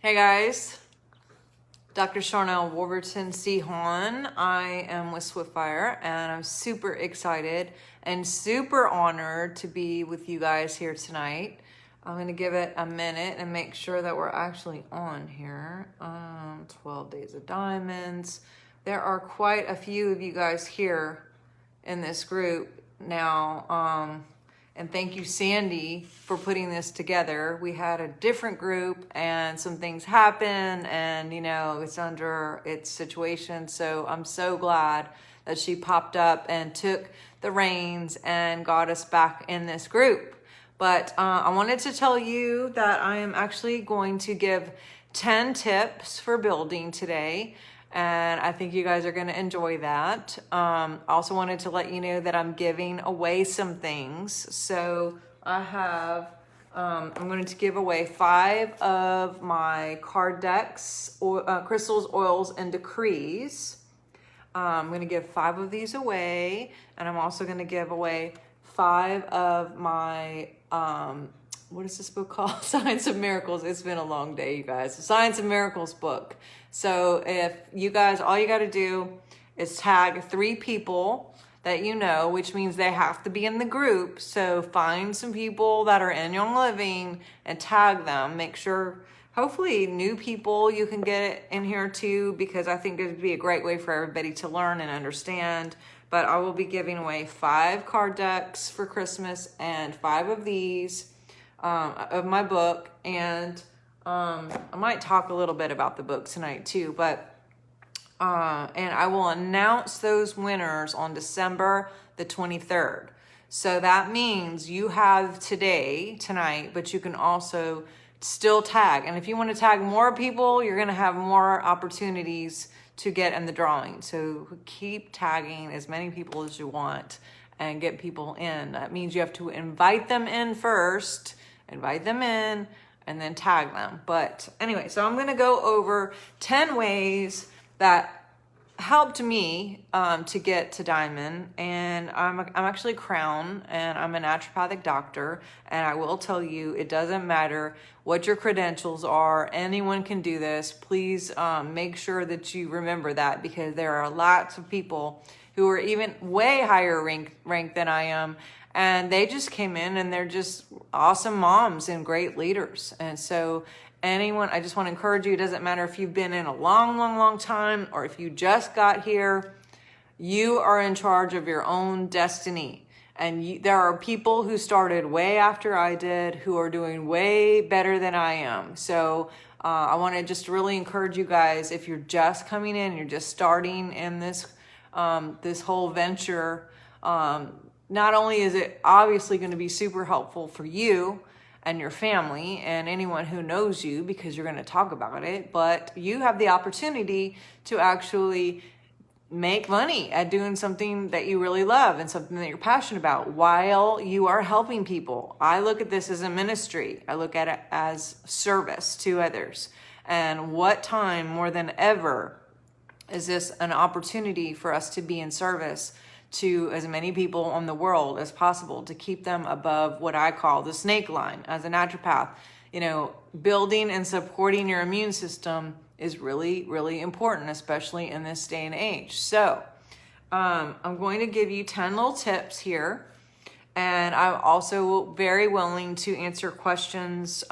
Hey guys, Dr. Charnel Wolverton Sehon. I am with Swiftfire and I'm super excited and super honored to be with you guys here tonight. I'm going to give it a minute and make sure that we're actually on here. 12 Days of Diamonds. There are quite a few of you guys here in this group now. And thank you, Sandy, for putting this together. We had a different group and some things happened and, it's under its situation. So I'm so glad that she popped up and took the reins and got us back in this group. But I wanted to tell you that I am actually going to give 10 tips for building today. And I think you guys are going to enjoy that. I also wanted to let you know that I'm giving away some things. So I have, I'm going to give away 5 of my card decks, crystals, oils, and decrees. I'm going to give 5 of these away. And I'm also going to give away 5 of my, what is this book called? Science of Miracles. It's been a long day, you guys. The Science of Miracles book. So if you guys, all you got to do is tag 3 people that you know, which means they have to be in the group. So find some people that are in Young Living and tag them. Make sure, hopefully new people you can get in here too, because I think it would be a great way for everybody to learn and understand. But I will be giving away 5 card decks for Christmas and 5 of these of my book. And I might talk a little bit about the book tonight too, but and I will announce those winners on December the 23rd. So that means you have tonight, but you can also still tag. And if you want to tag more people, you're going to have more opportunities to get in the drawing. So keep tagging as many people as you want and get people in. That means you have to invite them in first, invite them in, and then tag them. But anyway, so I'm going to go over 10 ways that helped me to get to Diamond. And I'm actually Crown, and I'm a naturopathic doctor. And I will tell you, it doesn't matter what your credentials are. Anyone can do this. Please make sure that you remember that, because there are lots of people who are even way higher ranked than I am. And they just came in and they're just awesome moms and great leaders. And so anyone, I just want to encourage you, it doesn't matter if you've been in a long time or if you just got here, you are in charge of your own destiny. And there are people who started way after I did who are doing way better than I am. So I want to just really encourage you guys, if you're just coming in, you're just starting in this, this whole venture, not only is it obviously going to be super helpful for you and your family and anyone who knows you, because you're going to talk about it, but you have the opportunity to actually make money at doing something that you really love and something that you're passionate about while you are helping people. I look at this as a ministry. I look at it as service to others. And what time more than ever is this an opportunity for us to be in service to as many people in the world as possible, to keep them above what I call the snake line. As a naturopath, building and supporting your immune system is really, really important, especially in this day and age. So I'm going to give you 10 little tips here. And I'm also very willing to answer questions.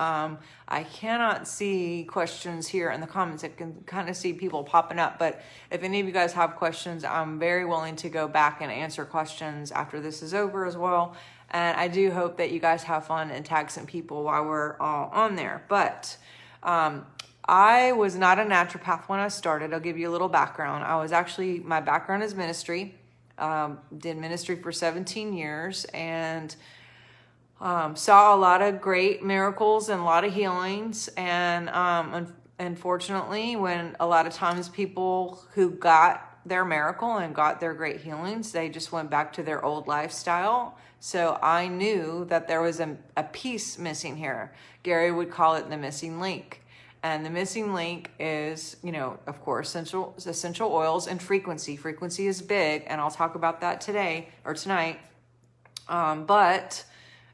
I cannot see questions here in the comments. I can kind of see people popping up. But if any of you guys have questions, I'm very willing to go back and answer questions after this is over as well. And I do hope that you guys have fun and tag some people while we're all on there. But I was not a naturopath when I started. I'll give you a little background. My background is ministry. Did ministry for 17 years and saw a lot of great miracles and a lot of healings. And unfortunately, when a lot of times people who got their miracle and got their great healings, they just went back to their old lifestyle. So I knew that there was a piece missing here. Gary would call it the missing link. And the missing link is, of course, essential oils and frequency. Frequency is big, and I'll talk about that today or tonight. But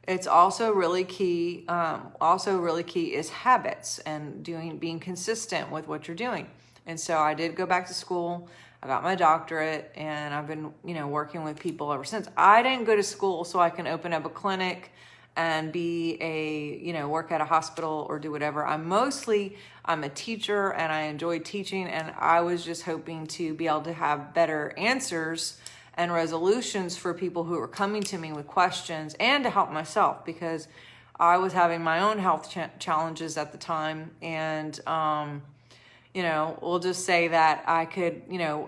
It's also really key. Also really key is habits and being consistent with what you're doing. And so I did go back to school. I got my doctorate, and I've been, working with people ever since. I didn't go to school so I can open up a clinic and be work at a hospital or do whatever. I'm a teacher, and I enjoy teaching, and I was just hoping to be able to have better answers and resolutions for people who are coming to me with questions, and to help myself, because I was having my own health challenges at the time. And we'll just say that I could,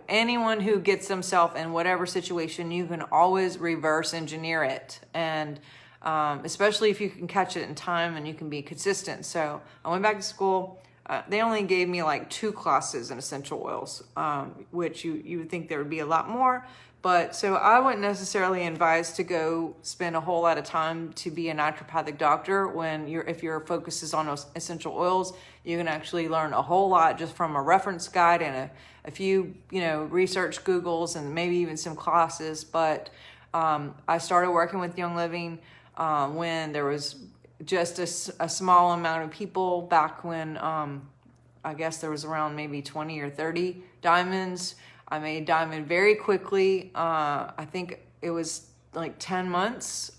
anyone who gets themselves in whatever situation, you can always reverse engineer it. And especially if you can catch it in time and you can be consistent. So I went back to school. They only gave me like 2 classes in essential oils, which you would think there would be a lot more. But so I wouldn't necessarily advise to go spend a whole lot of time to be a naturopathic doctor if your focus is on essential oils. You can actually learn a whole lot just from a reference guide and a few, research Googles and maybe even some classes. But I started working with Young Living when there was just a small amount of people, back when I guess there was around maybe 20 or 30 diamonds. I made diamond very quickly. I think it was like 10 months.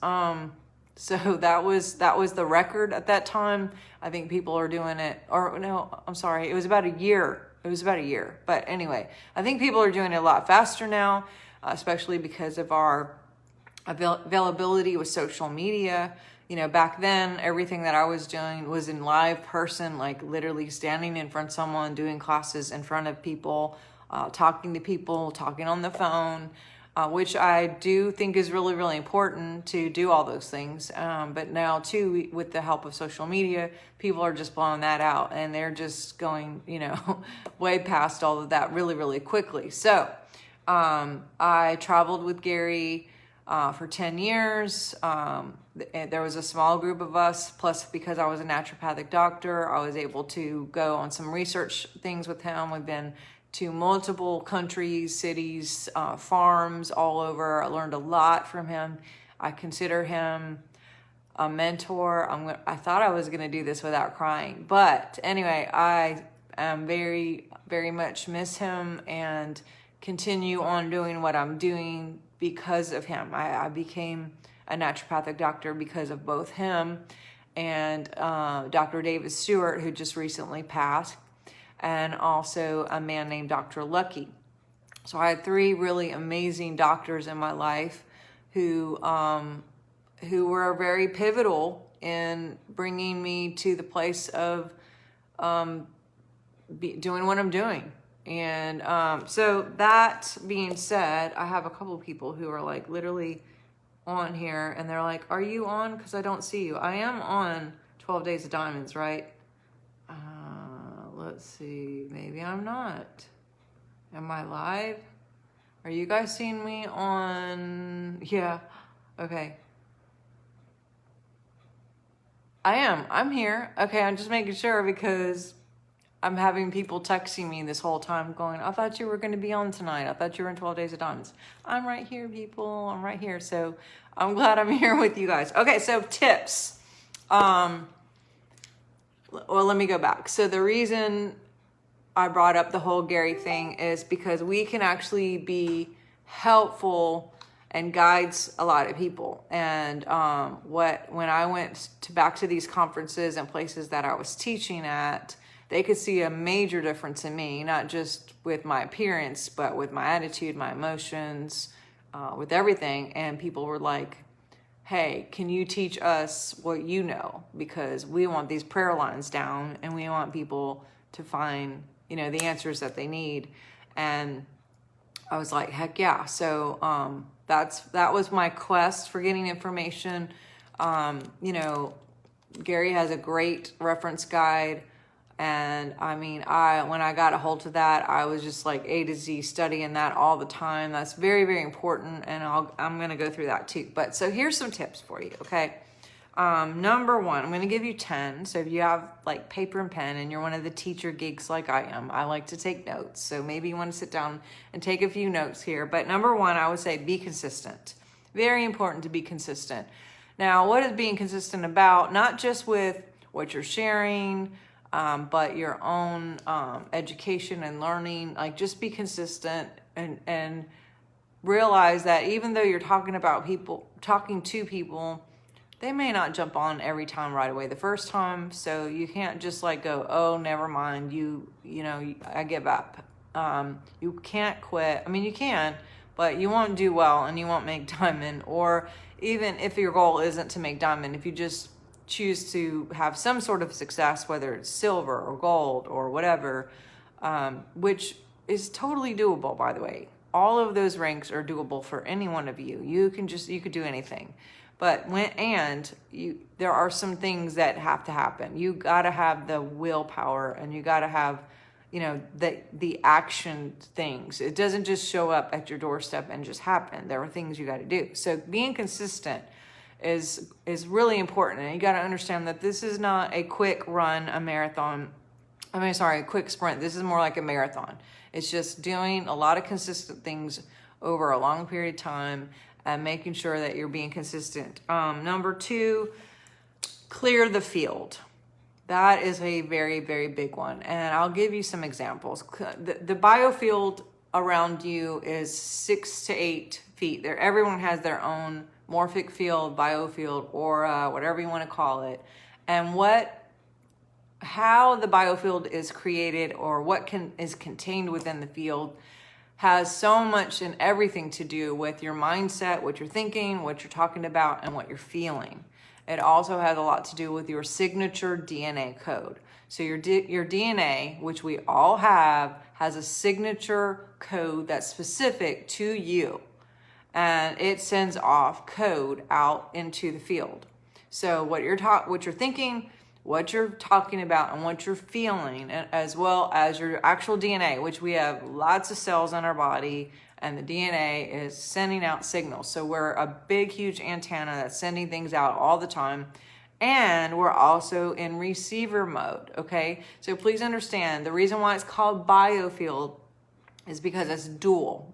So that was the record at that time. I think people are doing it, or no, I'm sorry. It was about a year. But anyway, I think people are doing it a lot faster now, especially because of our availability with social media. Back then, everything that I was doing was in live person, like literally standing in front of someone, doing classes in front of people, talking to people, talking on the phone, which I do think is really, really important to do all those things. But now too, with the help of social media, people are just blowing that out, and they're just going, way past all of that really, really quickly. So I traveled with Gary for 10 years. There was a small group of us, plus because I was a naturopathic doctor, I was able to go on some research things with him. We've been to multiple countries, cities, farms all over. I learned a lot from him. I consider him a mentor. I thought I was going to do this without crying. But anyway, I am very, very much miss him and continue on doing what I'm doing because of him. I became a naturopathic doctor because of both him and Dr. David Stewart, who just recently passed, and also a man named Dr. Lucky. So I had 3 really amazing doctors in my life who were very pivotal in bringing me to the place of doing what I'm doing. And so that being said, I have a couple of people who are like literally on here, and they're like, "Are you on? Because I don't see you." I am on 12 Days of Diamonds, right? Let's see. Maybe I'm not. Am I live? Are you guys seeing me on? Yeah. Okay. I am. I'm here. Okay, I'm just making sure, because I'm having people texting me this whole time going, "I thought you were going to be on tonight. I thought you were in 12 Days of Diamonds." I'm right here, people. I'm right here. So I'm glad I'm here with you guys. Okay, so tips. Well, let me go back. So the reason I brought up the whole Gary thing is because we can actually be helpful and guides a lot of people. And when I went back to these conferences and places that I was teaching at, they could see a major difference in me, not just with my appearance, but with my attitude, my emotions, with everything. And people were like, "Hey, can you teach us what you know? Because we want these prayer lines down, and we want people to find, the answers that they need." And I was like, heck yeah. So that was my quest for getting information. Gary has a great reference guide. And when I got a hold of that, I was just like A to Z studying that all the time. That's very, very important. And I'm going to go through that too. But so here's some tips for you. Okay. Number 1, I'm going to give you 10. So if you have like paper and pen and you're one of the teacher geeks like I am, I like to take notes. So maybe you want to sit down and take a few notes here. But number 1, I would say be consistent. Very important to be consistent. Now, what is being consistent about? Not just with what you're sharing, but your own education and learning. Like, just be consistent and realize that even though you're talking to people, they may not jump on every time right away the first time. So you can't just like go, oh, never mind. I give up. You can't quit. I mean, you can, but you won't do well and you won't make diamond. Or even if your goal isn't to make diamond, if you just choose to have some sort of success, whether it's silver or gold or whatever, which is totally doable, by the way. All of those ranks are doable for any one of you. You could do anything. But there are some things that have to happen. You got to have the willpower, and you got to have, the action things. It doesn't just show up at your doorstep and just happen. There are things you got to do. So being consistent is really important. And you got to understand that this is not a quick run, a quick sprint. This is more like a marathon. It's just doing a lot of consistent things over a long period of time and making sure that you're being consistent. Number 2, clear the field. That is a very, very big one. And I'll give you some examples. The biofield around you is 6 to 8 feet. Everyone has their own morphic field, biofield, aura, whatever you want to call it. And how the biofield is created or is contained within the field has so much and everything to do with your mindset, what you're thinking, what you're talking about, and what you're feeling. It also has a lot to do with your signature DNA code. So your DNA, which we all have, has a signature code that's specific to you. And it sends off code out into the field. So what you're thinking, what you're talking about, and what you're feeling, as well as your actual DNA, which we have lots of cells in our body, and the DNA is sending out signals. So we're a big, huge antenna that's sending things out all the time. And we're also in receiver mode, okay? So please understand, the reason why it's called biofield is because it's dual.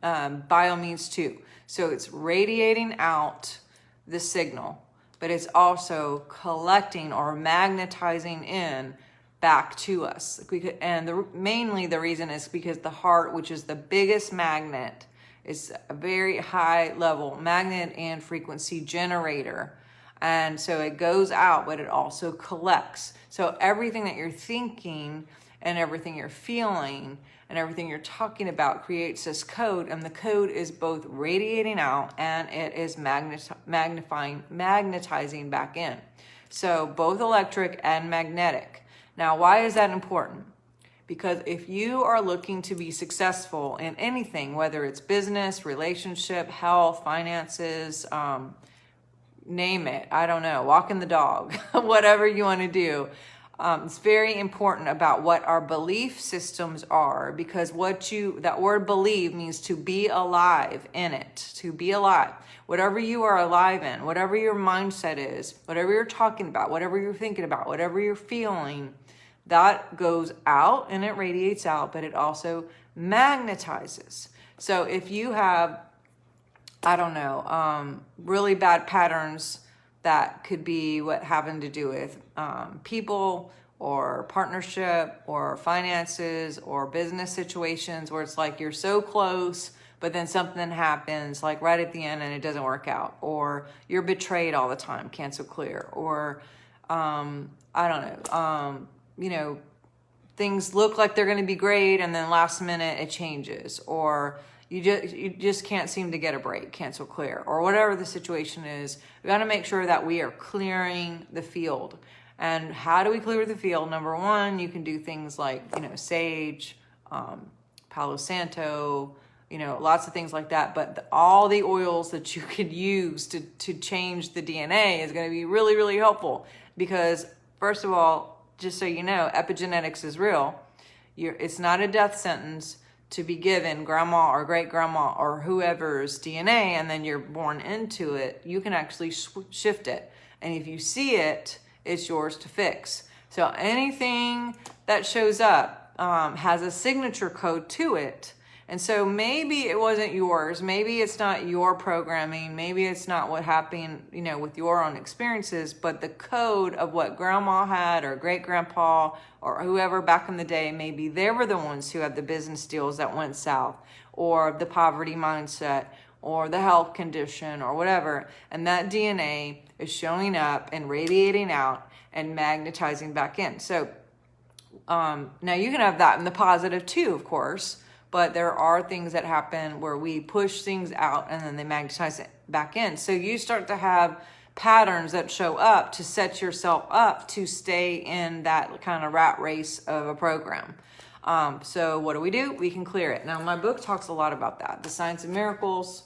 Bio means two. So it's radiating out the signal, but it's also collecting or magnetizing in back to us. And mainly the reason is because the heart, which is the biggest magnet, is a very high level magnet and frequency generator. And so it goes out, but it also collects. So everything that you're thinking and everything you're feeling and everything you're talking about creates this code, and the code is both radiating out and it is magnetizing back in. So both electric and magnetic. Now, why is that important? Because if you are looking to be successful in anything, whether it's business, relationship, health, finances, name it, I don't know, walking the dog, whatever you want to do, it's very important about what our belief systems are, because that word believe means to be alive in it, to be alive. Whatever you are alive in, whatever your mindset is, whatever you're talking about, whatever you're thinking about, whatever you're feeling, that goes out and it radiates out, but it also magnetizes. So if you have, really bad patterns that could be what having to do with people or partnership or finances or business situations where it's like you're so close, but then something happens like right at the end and it doesn't work out, or you're betrayed all the time, cancel clear, or things look like they're going to be great and then last minute it changes, or you just can't seem to get a break, cancel clear, or whatever the situation is. We got to make sure that we are clearing the field. And how do we clear the field? Number one, you can do things like, sage, Palo Santo, lots of things like that. But all the oils that you could use to change the DNA is going to be really, really helpful. Because first of all, just so you know, epigenetics is real. It's not a death sentence to be given grandma or great grandma or whoever's DNA and then you're born into it. You can actually shift it. And if you see it, it's yours to fix. So anything that shows up has a signature code to it, And so maybe it wasn't yours. Maybe it's not your programming. Maybe it's not what happened, with your own experiences, but the code of what grandma had or great grandpa or whoever back in the day, maybe they were the ones who had the business deals that went south, or the poverty mindset, or the health condition, or whatever. And that DNA is showing up and radiating out and magnetizing back in. So now you can have that in the positive too, of course. But there are things that happen where we push things out and then they magnetize it back in. So you start to have patterns that show up to set yourself up to stay in that kind of rat race of a program. So what do? We can clear it. Now, my book talks a lot about that. The Science of Miracles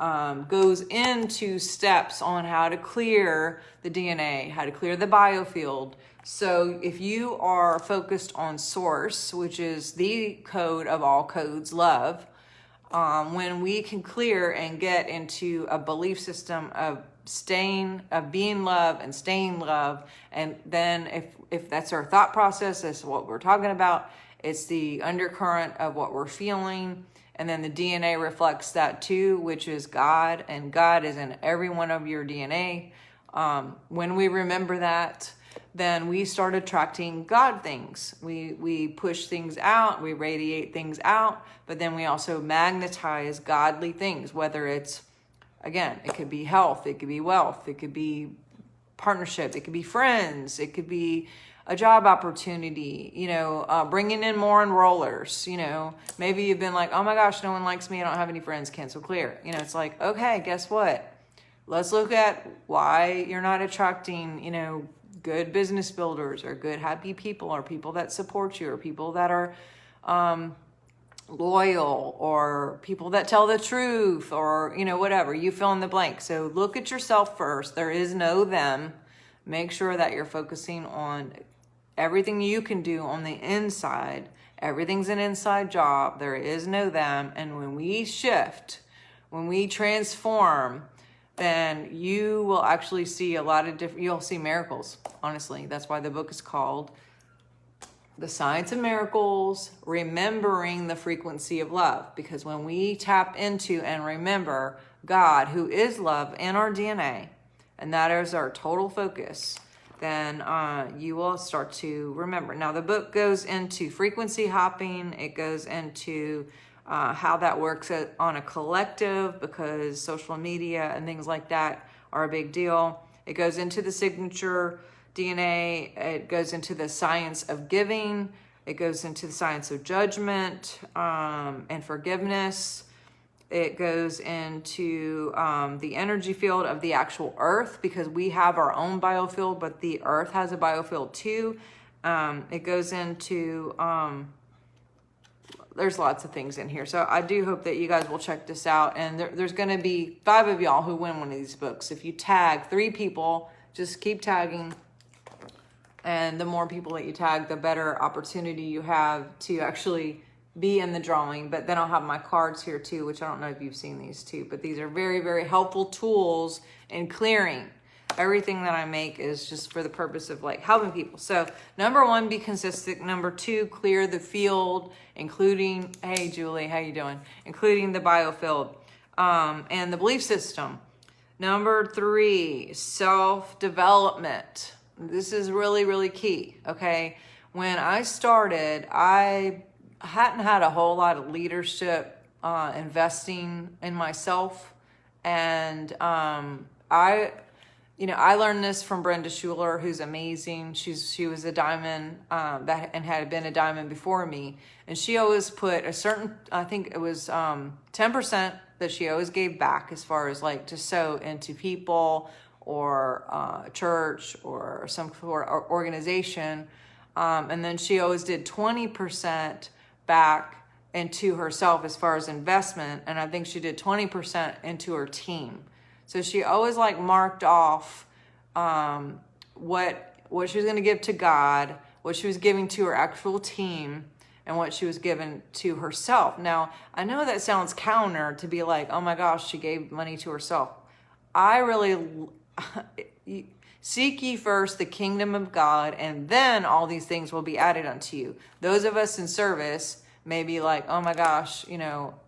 goes into steps on how to clear the DNA, how to clear the biofield. So if you are focused on source, which is the code of all codes, love, when we can clear and get into a belief system of being love and staying love, and then if that's our thought process, that's what we're talking about, it's the undercurrent of what we're feeling, and then the DNA reflects that too, which is God, and God is in every one of your DNA. When we remember that, then we start attracting God things. We push things out, we radiate things out, but then we also magnetize godly things, whether it's, again, it could be health, it could be wealth, it could be partnership, it could be friends, it could be a job opportunity, bringing in more enrollers, maybe you've been like, oh my gosh, no one likes me, I don't have any friends, cancel clear. It's like, okay, guess what? Let's look at why you're not attracting, good business builders or good happy people or people that support you or people that are loyal or people that tell the truth or, whatever, you fill in the blank. So look at yourself first. There is no them. Make sure that you're focusing on everything you can do on the inside. Everything's an inside job. There is no them. And when we shift, when we transform, then you will actually see a lot of you'll see miracles, honestly. That's why the book is called The Science of Miracles, Remembering the Frequency of Love. Because when we tap into and remember God, who is love, in our DNA, and that is our total focus, then you will start to remember. Now, the book goes into frequency hopping. It goes into how that works on a collective, because social media and things like that are a big deal. It goes into the signature DNA. It goes into the science of giving. It goes into the science of judgment and forgiveness. It goes into the energy field of the actual earth, because we have our own biofield, but the earth has a biofield too. It goes into... there's lots of things in here. So I do hope that you guys will check this out. And there's going to be 5 of y'all who win one of these books. If you tag 3 people, just keep tagging. And the more people that you tag, the better opportunity you have to actually be in the drawing. But then I'll have my cards here too, which I don't know if you've seen these too. But these are very, very helpful tools in clearing. Everything that I make is just for the purpose of helping people. So number 1, be consistent. Number 2, clear the field, including, hey Julie, how you doing? Including the biofield and the belief system. Number 3, self-development. This is really, really key, okay? When I started, I hadn't had a whole lot of leadership investing in myself. And I learned this from Brenda Schuler, who's amazing. She was a diamond and had been a diamond before me. And she always put a certain, I think it was 10% that she always gave back, as far as to sow into people or church or some sort of organization. And then she always did 20% back into herself as far as investment. And I think she did 20% into her team. So she always marked off what she was going to give to God, what she was giving to her actual team, and what she was giving to herself. Now, I know that sounds counter to be like, oh my gosh, she gave money to herself. I really seek ye first the kingdom of God, and then all these things will be added unto you. Those of us in service may be like, oh my gosh,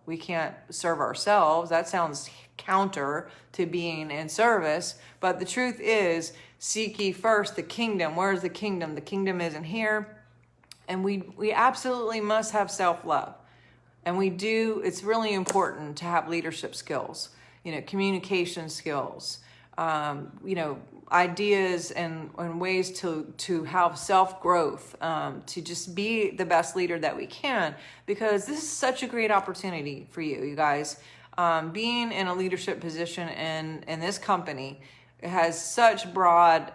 we can't serve ourselves. That sounds counter to being in service. But the truth is, seek ye first the kingdom. Where's the kingdom? The kingdom isn't here. And we absolutely must have self-love. And it's really important to have leadership skills, communication skills, ideas and ways to have self-growth, to just be the best leader that we can, because this is such a great opportunity for you guys. Being in a leadership position in this company has such a broad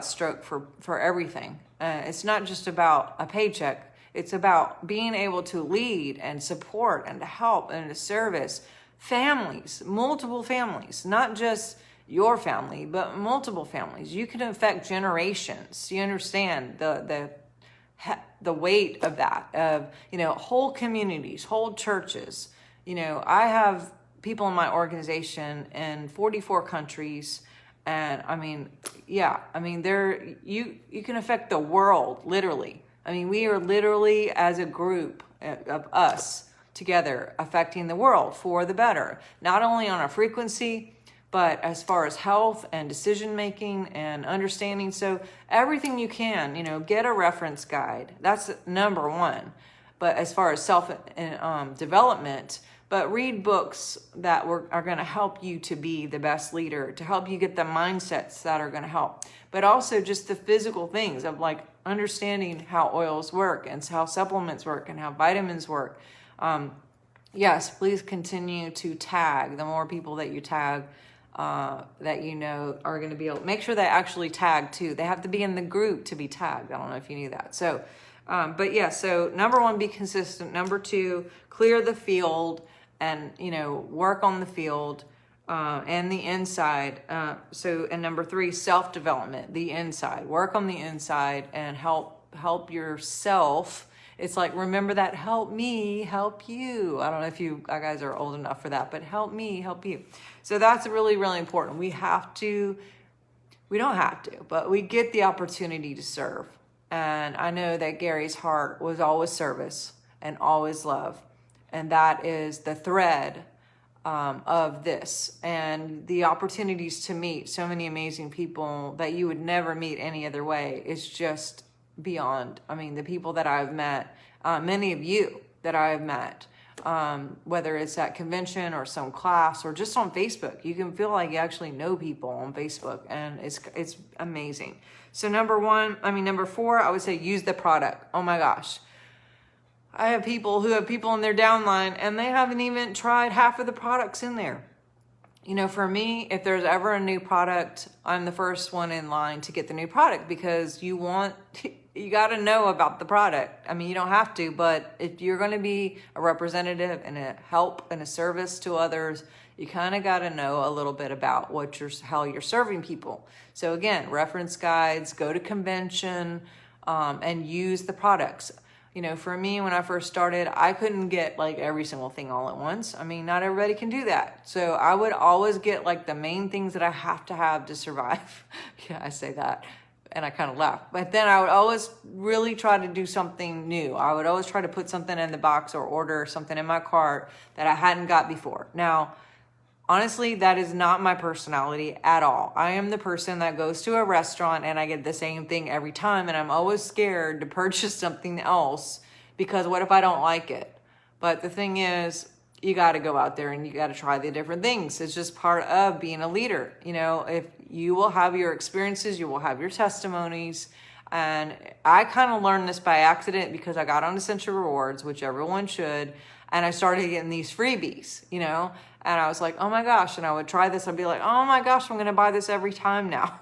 stroke for everything. It's not just about a paycheck. It's about being able to lead and support and to help and to service families, multiple families, not just your family, but multiple families. You can affect generations. You understand the weight of that, of, whole communities, whole churches. I have people in my organization in 44 countries. And you can affect the world, literally. We are literally, as a group of us together, affecting the world for the better, not only on a frequency, but as far as health and decision making and understanding. So everything you can, get a reference guide. That's number one. But as far as self development, but read books that are going to help you to be the best leader, to help you get the mindsets that are going to help. But also just the physical things of like understanding how oils work and how supplements work and how vitamins work. Yes, please continue to tag. The more people that you tag, that are going to be able, make sure they actually tag too. They have to be in the group to be tagged. I don't know if you knew that. So, so number one, be consistent. Number two, clear the field and, work on the field, and the inside. And number three, self-development, the inside, work on the inside and help yourself. It's like, remember that help me, help you. I don't know if you guys are old enough for that, but help me, help you. So that's really, really important. We don't have to, but we get the opportunity to serve. And I know that Gary's heart was always service and always love. And that is the thread of this. And the opportunities to meet so many amazing people that you would never meet any other way is just beyond. The people that I've met, many of you that I've met, whether it's at convention or some class or just on Facebook, you can feel like you actually know people on Facebook, and it's amazing. So number four, I would say use the product. Oh my gosh. I have people who have people in their downline and they haven't even tried half of the products in there. For me, if there's ever a new product, I'm the first one in line to get the new product, because you got to know about the product. You don't have to, but if you're going to be a representative and a help and a service to others, you kind of got to know a little bit about how you're serving people. So again, reference guides, go to convention, and use the products. For me, when I first started, I couldn't get like every single thing all at once. Not everybody can do that. So I would always get like the main things that I have to have to survive. Yeah, I say that and I kind of laugh. But then I would always really try to do something new. I would always try to put something in the box or order something in my cart that I hadn't got before. Now, honestly, that is not my personality at all. I am the person that goes to a restaurant and I get the same thing every time, and I'm always scared to purchase something else because what if I don't like it? But the thing is, you got to go out there and you got to try the different things. It's just part of being a leader. If you will have your experiences, you will have your testimonies. And I kind of learned this by accident because I got on Essential Rewards, which everyone should. And I started getting these freebies, and I was like, oh my gosh. And I would try this. I'd be like, oh my gosh, I'm going to buy this every time now,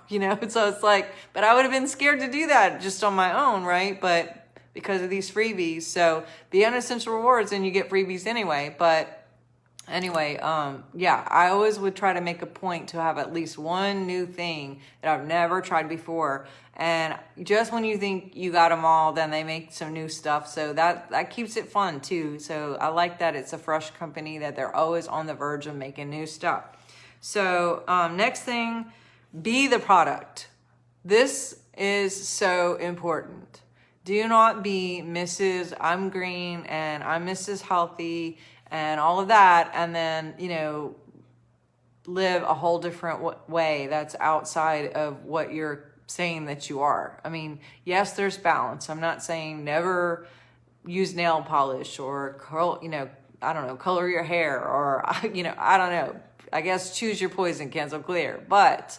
So it's like, but I would have been scared to do that just on my own, right? But because of these freebies. So be on Essential Rewards and you get freebies anyway. But anyway, I always would try to make a point to have at least one new thing that I've never tried before. And just when you think you got them all, then they make some new stuff. So that keeps it fun too. So I like that it's a fresh company, that they're always on the verge of making new stuff. So next thing, be the product. This is so important. Do not be Mrs. I'm green and I'm Mrs. Healthy and all of that, and then, live a whole different way that's outside of what you're saying that you are. I mean, yes, there's balance. I'm not saying never use nail polish or curl, I don't know, color your hair or, I don't know. I guess choose your poison, cancel clear. But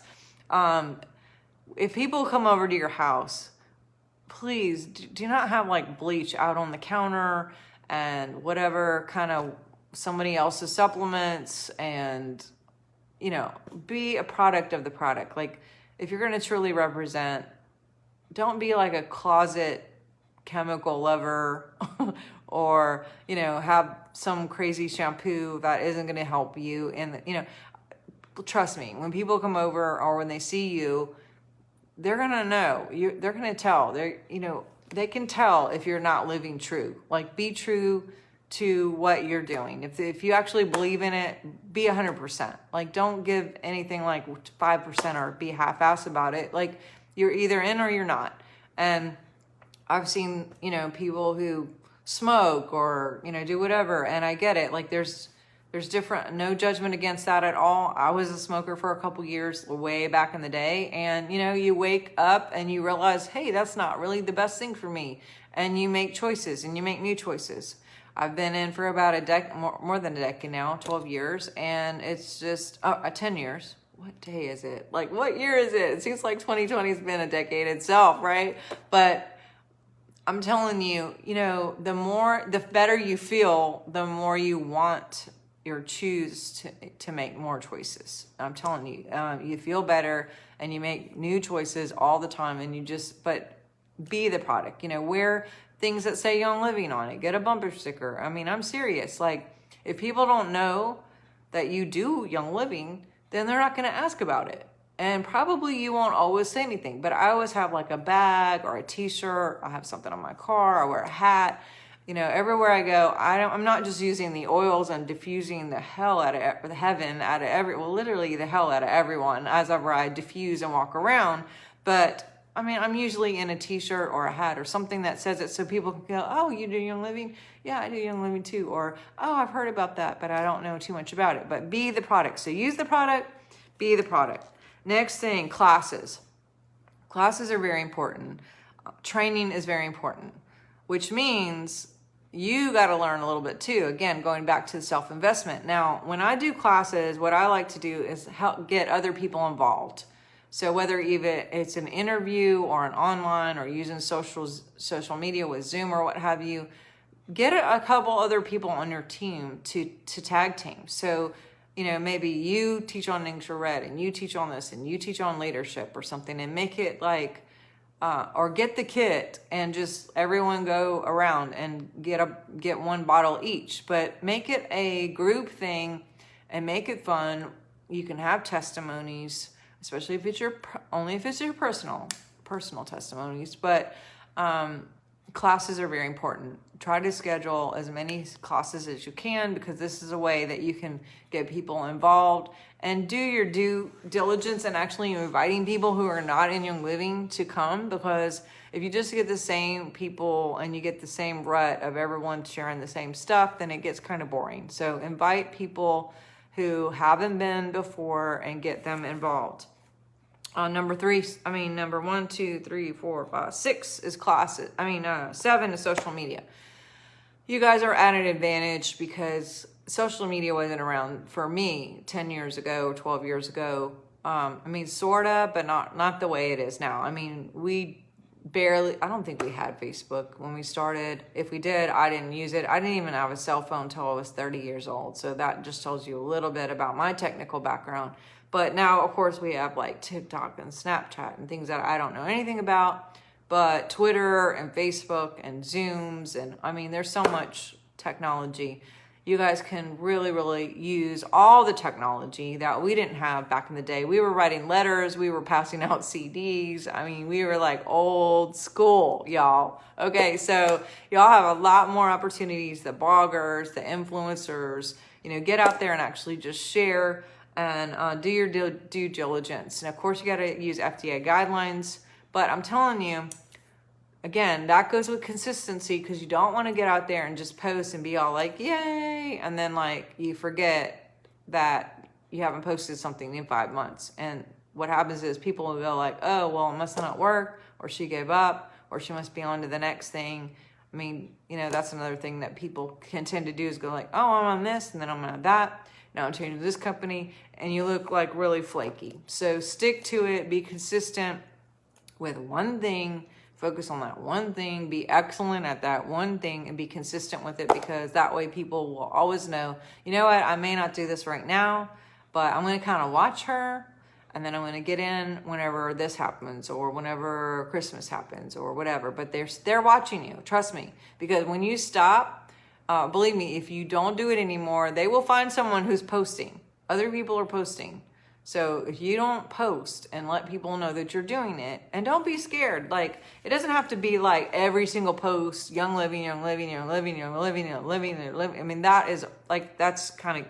if people come over to your house, please do not have like bleach out on the counter and whatever kind of somebody else's supplements, and be a product of the product. Like, if you're going to truly represent, don't be like a closet chemical lover or, have some crazy shampoo that isn't going to help you. And, trust me, when people come over or when they see you, they're going to know. They're going to tell. They can tell if you're not living true. Like, be true to what you're doing. If you actually believe in it, be 100%. Like, don't give anything like 5% or be half-assed about it. Like, you're either in or you're not. And I've seen, people who smoke or, do whatever, and I get it. Like, there's different, no judgment against that at all. I was a smoker for a couple years way back in the day, and you wake up and you realize, hey, that's not really the best thing for me. And you make choices, and you make new choices. I've been in for about more than a decade now, 12 years, and it's just 10 years. What day is it? Like, what year is it? It seems like 2020 has been a decade itself, right? But I'm telling you, the better you feel, the more you want or choose to make more choices. I'm telling you, you feel better and you make new choices all the time, and but be the product, wear things that say Young Living on it, get a bumper sticker. I mean, I'm serious. Like, if people don't know that you do Young Living, then they're not going to ask about it. And probably you won't always say anything, but I always have like a bag or a t-shirt. I have something on my car. I wear a hat. Everywhere I go, I'm not just using the oils and diffusing the hell out of the heaven out of literally the hell out of everyone as I diffuse and walk around. But I mean, I'm usually in a t-shirt or a hat or something that says it, so people can go, oh, you do Young Living? Yeah, I do Young Living too. Or, oh, I've heard about that, but I don't know too much about it. But be the product. So use the product, be the product. Next thing, classes. Classes are very important. Training is very important, which means you got to learn a little bit too. Again, going back to the self-investment. Now, when I do classes, what I like to do is help get other people involved. So whether even it's an interview or an online or using social media with Zoom or what have you, get a couple other people on your team to tag team. So, maybe you teach on English or Red, and you teach on this, and you teach on leadership or something, and make it like, or get the kit and just everyone go around and get one bottle each. But make it a group thing and make it fun. You can have testimonies, especially if it's your personal testimonies. But classes are very important. Try to schedule as many classes as you can, because this is a way that you can get people involved and do your due diligence and actually inviting people who are not in Young Living to come. Because if you just get the same people and you get the same rut of everyone sharing the same stuff, then it gets kind of boring. So invite people who haven't been before and get them involved. Number 1, 2, 3, 4, 5, 6 is classes. 7 is social media. You guys are at an advantage because social media wasn't around for me 10 years ago or 12 years ago. Sorta, but not the way it is now. I don't think we had Facebook when we started. If we did, I didn't use it. I didn't even have a cell phone until I was 30 years old. So that just tells you a little bit about my technical background. But now, of course, we have like TikTok and Snapchat and things that I don't know anything about. But Twitter and Facebook and Zooms and there's so much technology. You guys can really, really use all the technology that we didn't have back in the day. We were writing letters. We were passing out CDs. We were like old school, y'all. Okay, so y'all have a lot more opportunities. The bloggers, the influencers, get out there and actually just share and do your due diligence. And of course, you got to use FDA guidelines. But I'm telling you, again, that goes with consistency, because you don't want to get out there and just post and be all like, yay, and then like you forget that you haven't posted something in 5 months. And what happens is people will go like, oh, well, it must not work, or she gave up, or she must be on to the next thing. I mean, that's another thing that people can tend to do, is go like, oh, I'm on this, and then I'm on that. Now I'm changing to this company, and you look like really flaky. So stick to it, be consistent with one thing, focus on that one thing, be excellent at that one thing, and be consistent with it, because that way people will always know, you know what, I may not do this right now, but I'm going to kind of watch her, and then I'm going to get in whenever this happens, or whenever Christmas happens, or whatever. But they're watching you, trust me, because when you stop, believe me, if you don't do it anymore, they will find someone who's posting. Other people are posting. So if you don't post and let people know that you're doing it, and don't be scared. Like, it doesn't have to be like every single post, young living, young living, young living, young living, young living, young living. I mean, that is like, that's kind of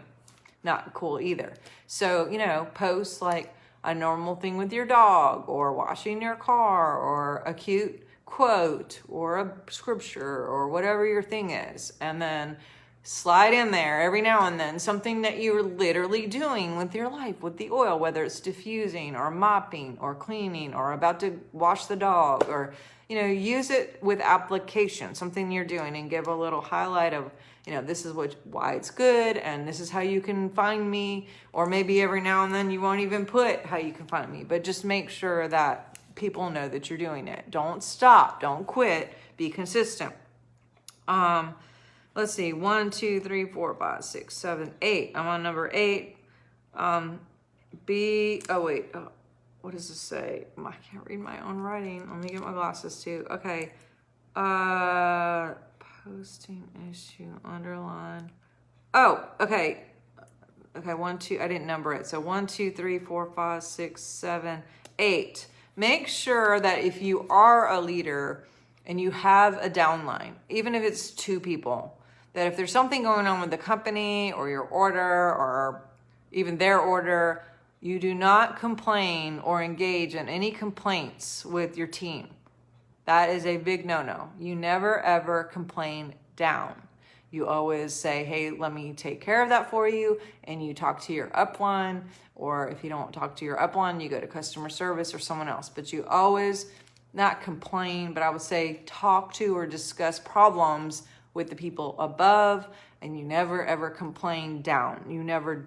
not cool either. So, post like a normal thing with your dog, or washing your car, or a cute quote, or a scripture, or whatever your thing is. And then slide in there every now and then something that you're literally doing with your life, with the oil, whether it's diffusing, or mopping, or cleaning, or about to wash the dog, or, use it with application, something you're doing, and give a little highlight of, this is why it's good, and this is how you can find me. Or maybe every now and then you won't even put how you can find me, but just make sure that people know that you're doing it. Don't stop, don't quit, be consistent. Let's see, 1, 2, 3, 4, 5, 6, 7, 8. I'm on number 8. What does this say? I can't read my own writing. Let me get my glasses too. Okay. Posting issue, underline. Oh, okay. Okay, 1, 2, I didn't number it. So 1, 2, 3, 4, 5, 6, 7, 8. Make sure that if you are a leader and you have a downline, even if it's 2 people, that if there's something going on with the company, or your order, or even their order, you do not complain or engage in any complaints with your team. That is a big no-no. You never, ever complain down. You always say, hey, let me take care of that for you, and you talk to your upline, or if you don't talk to your upline, you go to customer service or someone else. But you always not complain, but I would say talk to or discuss problems with the people above, and you never ever complain down. You never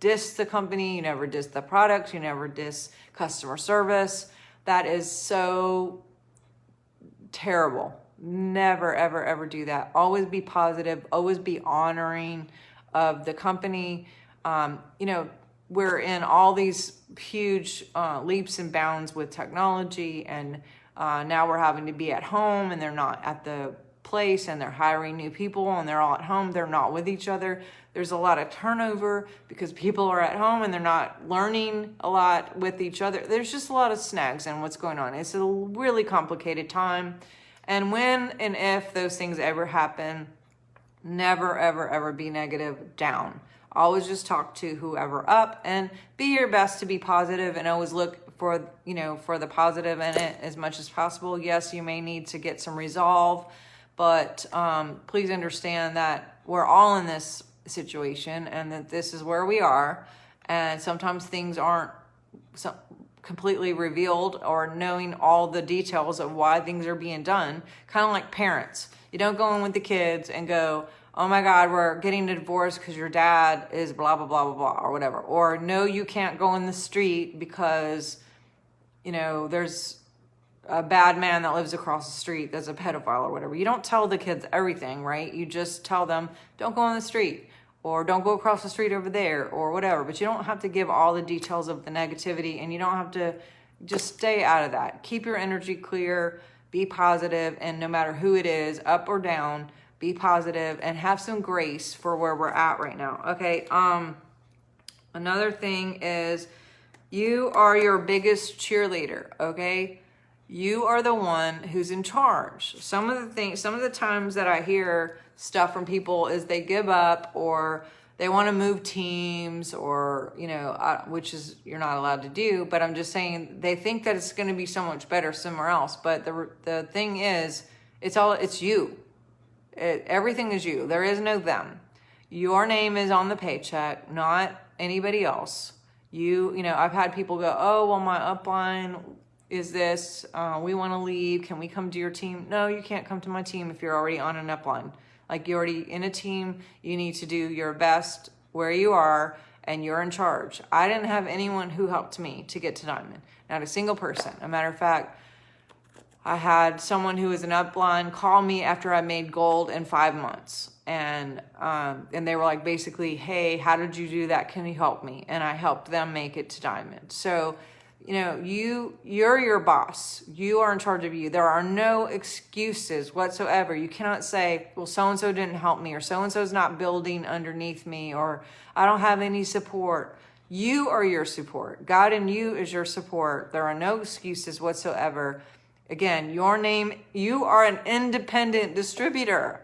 diss the company, you never diss the products, you never diss customer service. That is so terrible. Never ever ever do that. Always be positive, always be honoring of the company. We're in all these huge leaps and bounds with technology, and now we're having to be at home, and they're not at the place, and they're hiring new people, and they're all at home, they're not with each other. There's a lot of turnover because people are at home and they're not learning a lot with each other. There's just a lot of snags in what's going on. It's a really complicated time. And when and if those things ever happen, never ever ever be negative down. Always just talk to whoever up, and be your best to be positive, and always look for the positive in it as much as possible. Yes, you may need to get some resolve, but please understand that we're all in this situation, and that this is where we are. And sometimes things aren't completely revealed, or knowing all the details of why things are being done. Kind of like parents. You don't go in with the kids and go, oh my God, we're getting a divorce because your dad is blah, blah, blah, blah, blah, or whatever. Or no, you can't go in the street because, there's a bad man that lives across the street that's a pedophile or whatever. You don't tell the kids everything, right? You just tell them, don't go on the street, or don't go across the street over there, or whatever. But you don't have to give all the details of the negativity, and you don't have to, just stay out of that. Keep your energy clear, be positive, and no matter who it is, up or down, be positive and have some grace for where we're at right now. Okay. Another thing is, you are your biggest cheerleader. Okay. You are the one who's in charge. Some of the times that I hear stuff from people is they give up, or they want to move teams or, you know, which is, you're not allowed to do, but I'm just saying they think that it's going to be so much better somewhere else. But the thing is, it's you. Everything is you. There is no them. Your name is on the paycheck, not anybody else. You know, I've had people go, oh, well, my upline is this, we want to leave. Can we come to your team? No, you can't come to my team if you're already on an upline. Like, you're already in a team, you need to do your best where you are, and you're in charge. I didn't have anyone who helped me to get to Diamond. Not a single person. A matter of fact, I had someone who was an upline call me after I made gold in 5 months. And they were like, basically, hey, how did you do that? Can you help me? And I helped them make it to Diamond. So, you know, you're your boss. You are in charge of you. There are no excuses whatsoever. You cannot say, well, so-and-so didn't help me, or so-and-so's not building underneath me, or I don't have any support. You are your support. God in you is your support. There are no excuses whatsoever. Again, your name, you are an independent distributor.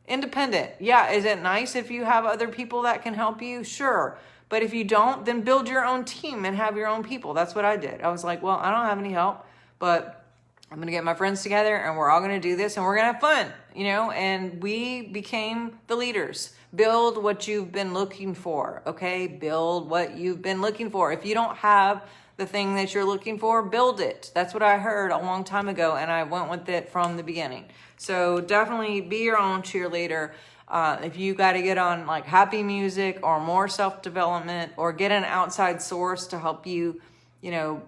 Independent. Yeah, is it nice if you have other people that can help you? Sure. But if you don't, then build your own team and have your own people. That's what I did. I was like, well, I don't have any help, but I'm going to get my friends together and we're all going to do this and we're going to have fun, you know, and we became the leaders. Build what you've been looking for, okay? Build what you've been looking for. If you don't have the thing that you're looking for, build it. That's what I heard a long time ago, and I went with it from the beginning. So definitely be your own cheerleader. If you got to get on like happy music or more self-development, or get an outside source to help you, you know,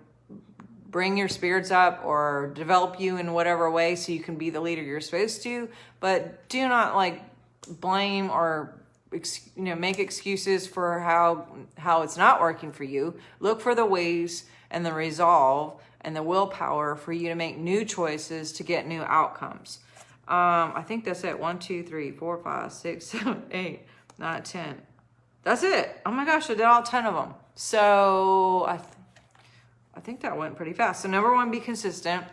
bring your spirits up or develop you in whatever way so you can be the leader you're supposed to. But do not like blame or, you know, make excuses for how it's not working for you. Look for the ways and the resolve and the willpower for you to make new choices to get new outcomes. I think that's it. 1, 2, 3, 4, 5, 6, 7, 8, 9, 10. That's it. Oh my gosh, I did all 10 of them. So I think that went pretty fast. So number 1, be consistent.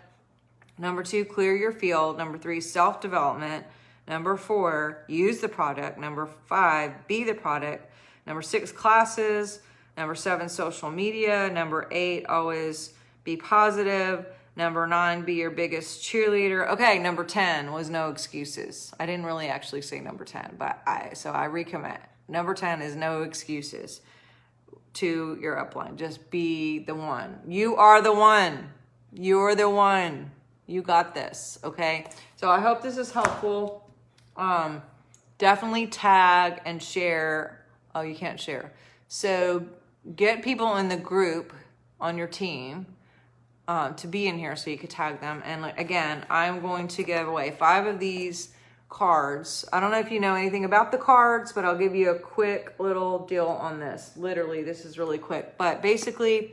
Number 2, clear your field. Number 3, self-development. Number 4, use the product. Number 5, be the product. Number 6, classes. Number 7, social media. Number 8, always be positive. Number 9, be your biggest cheerleader. Okay, number 10 was no excuses. I didn't really actually say number 10, but so I recommit. Number 10 is no excuses to your upline. Just be the one. You are the one. You're the one. You got this, okay? So I hope this is helpful. Definitely tag and share. Oh, you can't share. So get people in the group on your team to be in here so you could tag them. And like, again, I'm going to give away 5 of these cards. I don't know if you know anything about the cards, but I'll give you a quick little deal on this. Literally, this is really quick. But basically,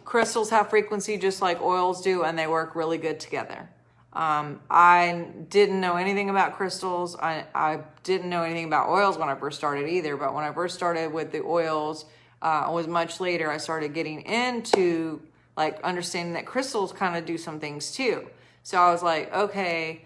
crystals have frequency just like oils do, and they work really good together. I didn't know anything about crystals. I didn't know anything about oils when I first started either. But when I first started with the oils, it was much later I started getting into like understanding that crystals kind of do some things too. So I was like, okay,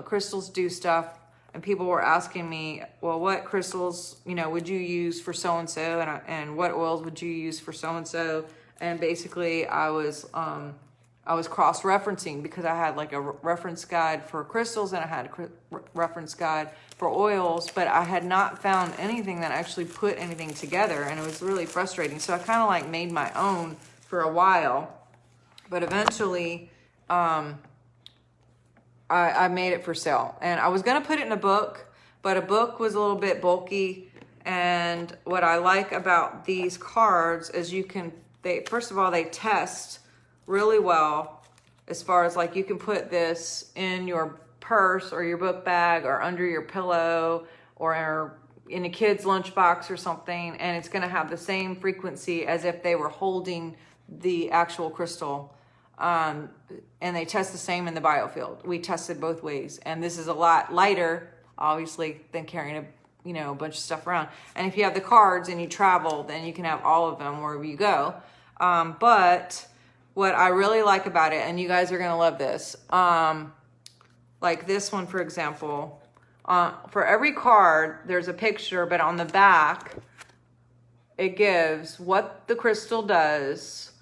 crystals do stuff. And people were asking me, well, what crystals, you know, would you use for so-and-so? And what oils would you use for so-and-so? And basically I was cross-referencing because I had like a reference guide for crystals and I had a reference guide for oils, but I had not found anything that actually put anything together, and it was really frustrating. So I kind of like made my own for a while, but eventually I made it for sale. And I was going to put it in a book, but a book was a little bit bulky. And what I like about these cards is first of all, they test really well as far as like you can put this in your purse or your book bag or under your pillow or in a kid's lunchbox or something, and it's going to have the same frequency as if they were holding the actual crystal. And they test the same in the biofield. We tested both ways, and this is a lot lighter, obviously, than carrying a bunch of stuff around. And if you have the cards and you travel, then you can have all of them wherever you go. But what I really like about it, and you guys are gonna love this, like this one, for example, For every card, there's a picture, but on the back, it gives what the crystal does,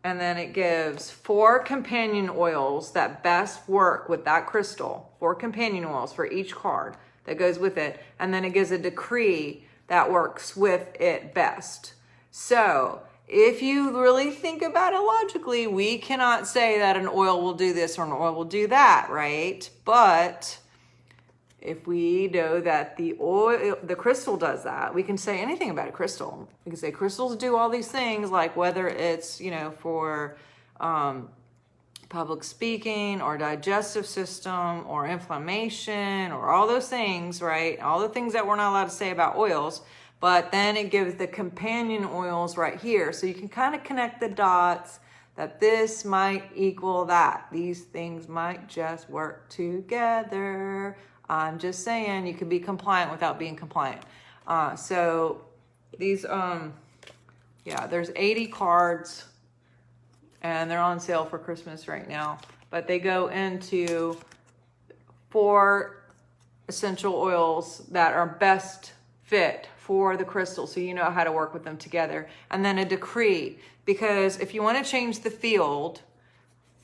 and then it gives 4 companion oils that best work with that crystal. 4 companion oils for each card that goes with it, and then it gives a decree that works with it best. So if you really think about it logically, we cannot say that an oil will do this or an oil will do that, right? But if we know that the crystal does that, we can say anything about a crystal. We can say crystals do all these things, like whether it's, for public speaking or digestive system or inflammation or all those things, right? All the things that we're not allowed to say about oils. But then it gives the companion oils right here. So you can kind of connect the dots that this might equal that. These things might just work together. I'm just saying you can be compliant without being compliant. So these, there's 80 cards and they're on sale for Christmas right now. But they go into 4 essential oils that are best fit for the crystal, so you know how to work with them together. And then a decree, because if you want to change the field,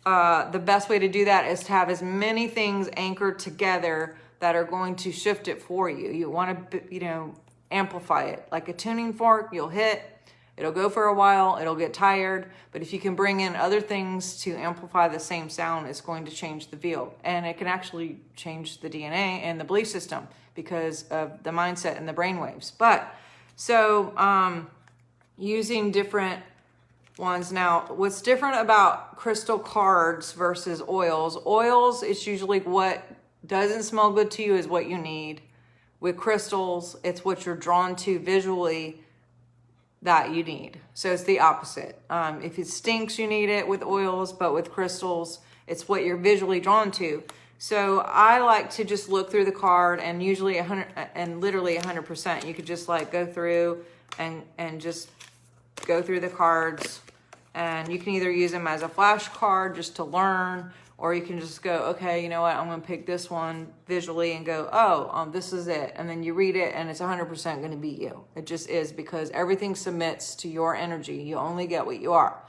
the best way to do that is to have as many things anchored together that are going to shift it for you. You want to, amplify it. Like a tuning fork, you'll hit, it'll go for a while, it'll get tired, but if you can bring in other things to amplify the same sound, it's going to change the field. And it can actually change the DNA and the belief system because of the mindset and the brain waves. But, so, using different ones. Now, what's different about crystal cards versus oils? Oils, it's usually what doesn't smell good to you is what you need. With crystals, it's what you're drawn to visually that you need. So it's the opposite. If it stinks, you need it with oils, but with crystals, it's what you're visually drawn to. So I like to just look through the card, and usually 100%. You could just like go through and just go through the cards, and you can either use them as a flashcard just to learn, or you can just go, okay, you know what, I'm going to pick this one visually and go, this is it. And then you read it and it's 100% going to be you. It just is, because everything submits to your energy. You only get what you are.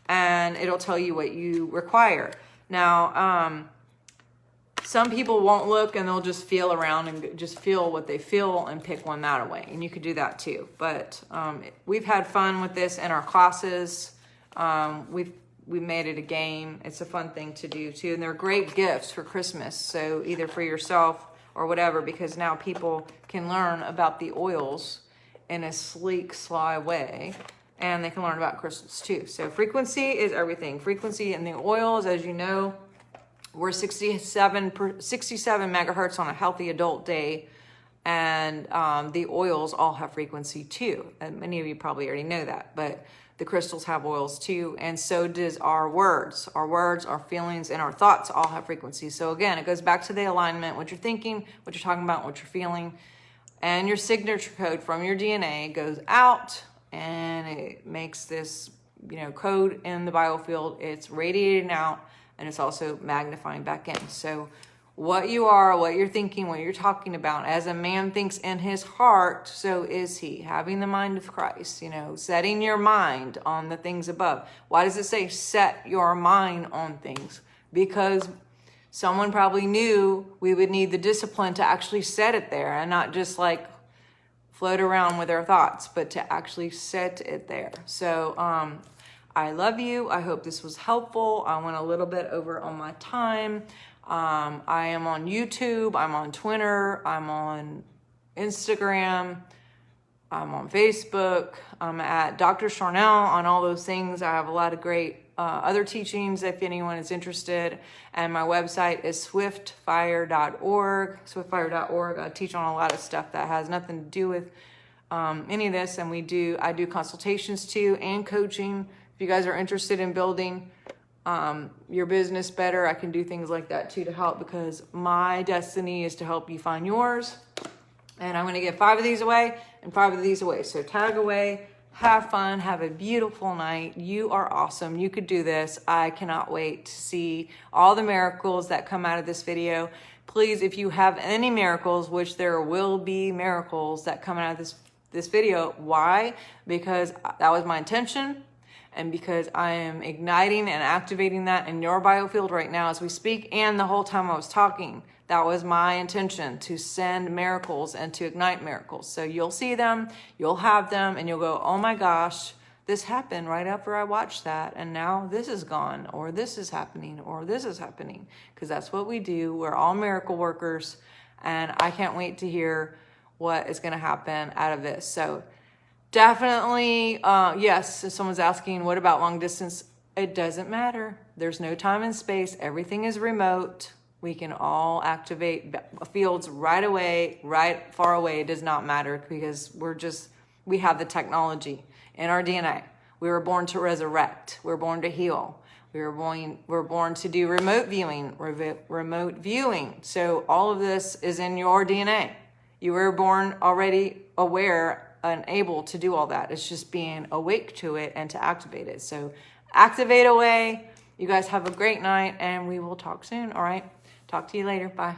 And it'll tell you what you require. Now, some people won't look and they'll just feel around and just feel what they feel and pick one that way. And you could do that too. But we've had fun with this in our classes. We made it a game. It's a fun thing to do too. And they're great gifts for Christmas. So either for yourself or whatever, because now people can learn about the oils in a sleek, sly way. And they can learn about crystals too. So frequency is everything. Frequency in the oils, as you know, we're 67 megahertz on a healthy adult day. And the oils all have frequency too. And many of you probably already know that. But the crystals have oils too, and so does our words. Our words, our feelings, and our thoughts all have frequency. So again, it goes back to the alignment, what you're thinking, what you're talking about, what you're feeling. And your signature code from your DNA goes out, and it makes this, code in the biofield. It's radiating out, and it's also magnifying back in. So what you are, what you're thinking, what you're talking about, as a man thinks in his heart, so is he. Having the mind of Christ, setting your mind on the things above. Why does it say set your mind on things? Because someone probably knew we would need the discipline to actually set it there and not just like float around with our thoughts, but to actually set it there. So I love you. I hope this was helpful. I went a little bit over on my time. I am on YouTube, I'm on Twitter, I'm on Instagram, I'm on Facebook, I'm at Dr. Charnel on all those things. I have a lot of great other teachings if anyone is interested. And my website is swiftfire.org. Swiftfire.org. I teach on a lot of stuff that has nothing to do with any of this. And I do consultations too and coaching. If you guys are interested in building your business better, I can do things like that too to help, because my destiny is to help you find yours. And I'm going to give 5 of these away and 5 of these away. So tag away Have fun. Have a beautiful night. You are awesome. You could do this. I cannot wait to see all the miracles that come out of this video. Please, if you have any miracles, which there will be miracles that come out of this video. Why? Because that was my intention, and because I am igniting and activating that in your biofield right now as we speak, and the whole time I was talking. That was my intention, to send miracles and to ignite miracles. So you'll see them, you'll have them, and you'll go, oh my gosh, this happened right after I watched that, and now this is gone, or this is happening, or this is happening. Because that's what we do. We're all miracle workers, and I can't wait to hear what is going to happen out of this. So definitely, yes, if someone's asking, what about long distance? It doesn't matter. There's no time and space. Everything is remote. We can all activate fields right away, right far away. It does not matter, because we have the technology in our DNA. We were born to resurrect. We're born to heal. We're born to do remote viewing. So all of this is in your DNA. You were born already aware and able to do all that. It's just being awake to it and to activate it. So activate away. You guys have a great night, and we will talk soon. All right. Talk to you later. Bye.